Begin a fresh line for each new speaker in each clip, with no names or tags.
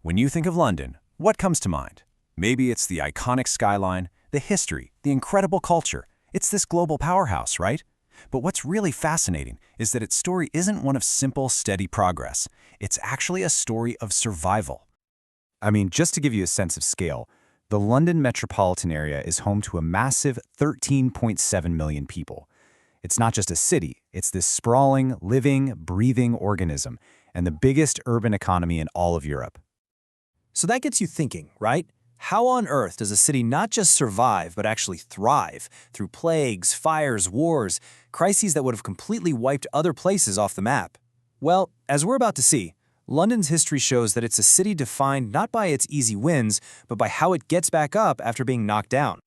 When you think of London, what comes to mind? Maybe it's the iconic skyline, the history, the incredible culture. It's this global powerhouse, right? But what's really fascinating is that its story isn't one of simple, steady progress. It's actually a story of survival.
I mean, just to give you a sense of scale, the London metropolitan area is home to a massive 13.7 million people. It's not just a city, it's this sprawling, living, breathing organism, and the biggest urban economy in all of Europe.
So that gets you thinking, right? How on earth does a city not just survive, but actually thrive through plagues, fires, wars, crises that would have completely wiped other places off the map? Well, as we're about to see, London's history shows that it's a city defined not by its easy wins, but by how it gets back up after being knocked down.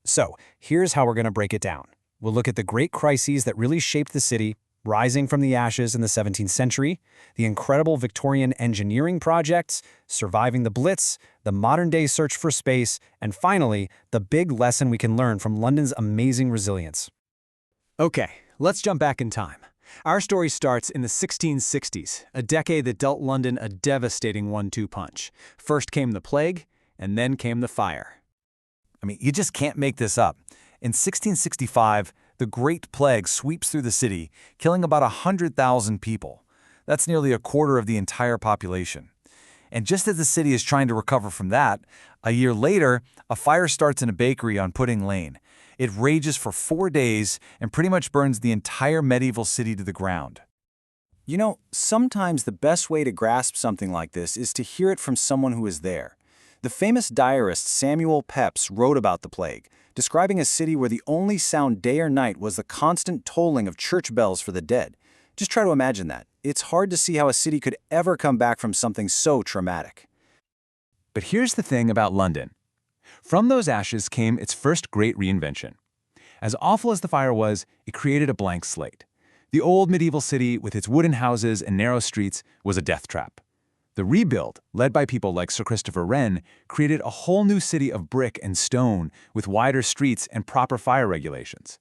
So, here's how we're going to break it down. We'll look at the great crises that really shaped the city, rising from the ashes in the 17th century, the incredible Victorian engineering projects, surviving the Blitz, the modern-day search for space, and finally, the big lesson we can learn from London's amazing resilience. Okay, let's jump back in time. Our story starts in the 1660s, a decade that dealt London a devastating 1-2 punch. First came the plague, and then came the fire.
I mean, you just can't make this up. In 1665, the Great Plague sweeps through the city, killing about 100,000 people. That's nearly a quarter of the entire population. And just as the city is trying to recover from that, a year later, a fire starts in a bakery on Pudding Lane. It rages for 4 days and pretty much burns the entire medieval city to the ground.
You know, sometimes the best way to grasp something like this is to hear it from someone who is there. The famous diarist Samuel Pepys wrote about the plague, describing a city where the only sound day or night was the constant tolling of church bells for the dead. Just try to imagine that. It's hard to see how a city could ever come back from something so traumatic.
But here's the thing about London. From those ashes came its first great reinvention. As awful as the fire was, it created a blank slate. The old medieval city, with its wooden houses and narrow streets, was a death trap. The rebuild, led by people like Sir Christopher Wren, created a whole new city of brick and stone with wider streets and proper fire regulations.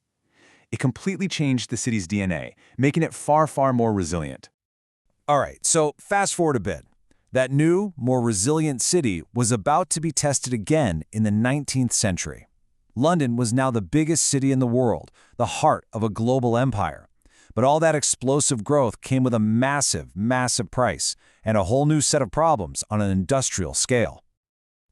It completely changed the city's DNA, making it far, far more resilient.
All right, so fast forward a bit. That new, more resilient city was about to be tested again in the 19th century. London was now the biggest city in the world, the heart of a global empire. But all that explosive growth came with a massive, massive price and a whole new set of problems on an industrial scale.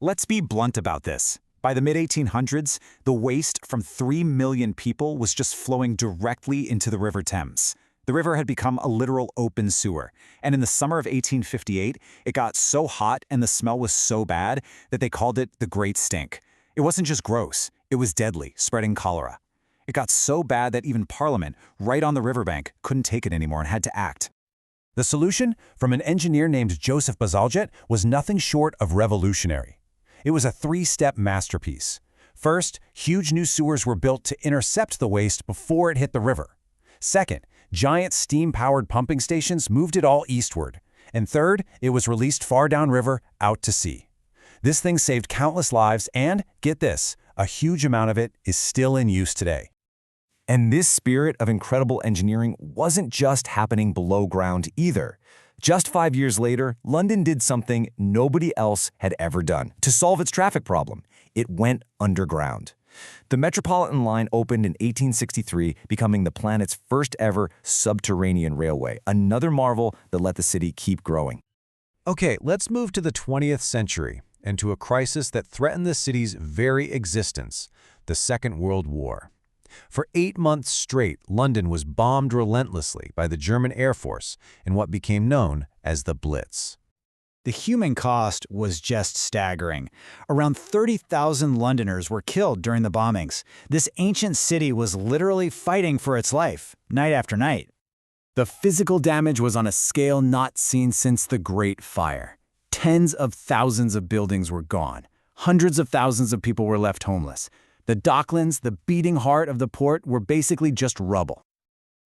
Let's be blunt about this. By the mid-1800s, the waste from 3 million people was just flowing directly into the River Thames. The river had become a literal open sewer, and in the summer of 1858, it got so hot and the smell was so bad that they called it the Great Stink. It wasn't just gross, it was deadly, spreading cholera. It got so bad that even Parliament, right on the riverbank, couldn't take it anymore and had to act.
The solution, from an engineer named Joseph Bazalgette, was nothing short of revolutionary. It was a 3-step masterpiece. First, huge new sewers were built to intercept the waste before it hit the river. Second, giant steam-powered pumping stations moved it all eastward. And third, it was released far downriver, out to sea. This thing saved countless lives and, get this, a huge amount of it is still in use today.
And this spirit of incredible engineering wasn't just happening below ground either. Just 5 years later, London did something nobody else had ever done to solve its traffic problem. It went underground. The Metropolitan Line opened in 1863, becoming the planet's first ever subterranean railway, another marvel that let the city keep growing.
Okay, let's move to the 20th century and to a crisis that threatened the city's very existence, the Second World War. For 8 months straight, London was bombed relentlessly by the German Air Force in what became known as the Blitz.
The human cost was just staggering. Around 30,000 Londoners were killed during the bombings. This ancient city was literally fighting for its life, night after night.
The physical damage was on a scale not seen since the Great Fire. Tens of thousands of buildings were gone. Hundreds of thousands of people were left homeless. The Docklands, the beating heart of the port, were basically just rubble.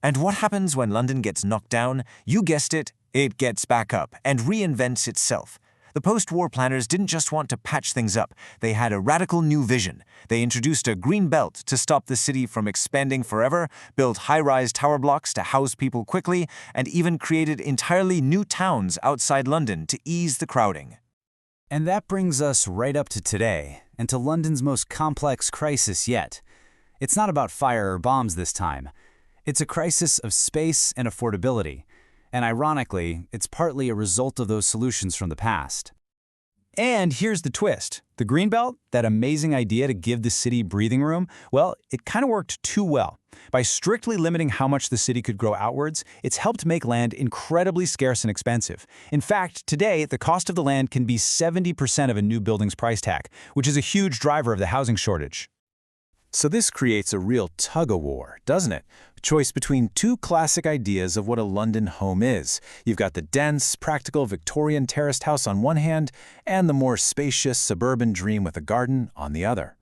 And what happens when London gets knocked down? You guessed it, it gets back up and reinvents itself. The post-war planners didn't just want to patch things up, they had a radical new vision. They introduced a green belt to stop the city from expanding forever, built high-rise tower blocks to house people quickly, and even created entirely new towns outside London to ease the crowding.
And that brings us right up to today, and to London's most complex crisis yet. It's not about fire or bombs this time. It's a crisis of space and affordability. And ironically, it's partly a result of those solutions from the past. And here's the twist. The Greenbelt, that amazing idea to give the city breathing room, well, it kind of worked too well. By strictly limiting how much the city could grow outwards, it's helped make land incredibly scarce and expensive. In fact, today, the cost of the land can be 70% of a new building's price tag, which is a huge driver of the housing shortage.
So this creates a real tug-of-war, doesn't it? A choice between two classic ideas of what a London home is. You've got the dense, practical Victorian terraced house on one hand, and the more spacious suburban dream with a garden on the other.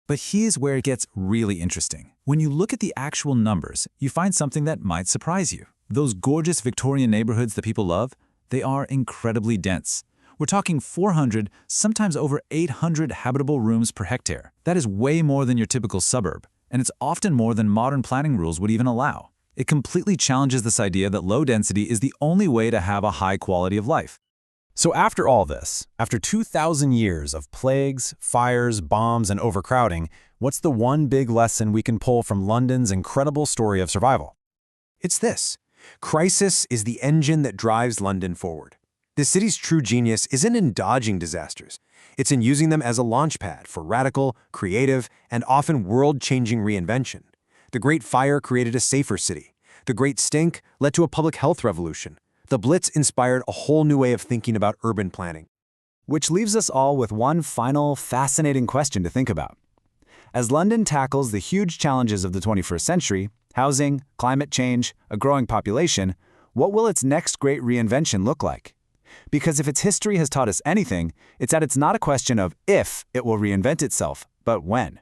But here's where it gets really interesting. When you look at the actual numbers, you find something that might surprise you. Those gorgeous Victorian neighborhoods that people love, they are incredibly dense. We're talking 400, sometimes over 800 habitable rooms per hectare. That is way more than your typical suburb, and it's often more than modern planning rules would even allow. It completely challenges this idea that low density is the only way to have a high quality of life.
So after all this, after 2,000 years of plagues, fires, bombs, and overcrowding, what's the one big lesson we can pull from London's incredible story of survival?
It's this. Crisis is the engine that drives London forward. The city's true genius isn't in dodging disasters. It's in using them as a launchpad for radical, creative, and often world-changing reinvention. The Great Fire created a safer city. The Great Stink led to a public health revolution. The Blitz inspired a whole new way of thinking about urban planning.
Which leaves us all with one final, fascinating question to think about. As London tackles the huge challenges of the 21st century, housing, climate change, a growing population, what will its next great reinvention look like? Because if its history has taught us anything, it's that it's not a question of if it will reinvent itself, but when.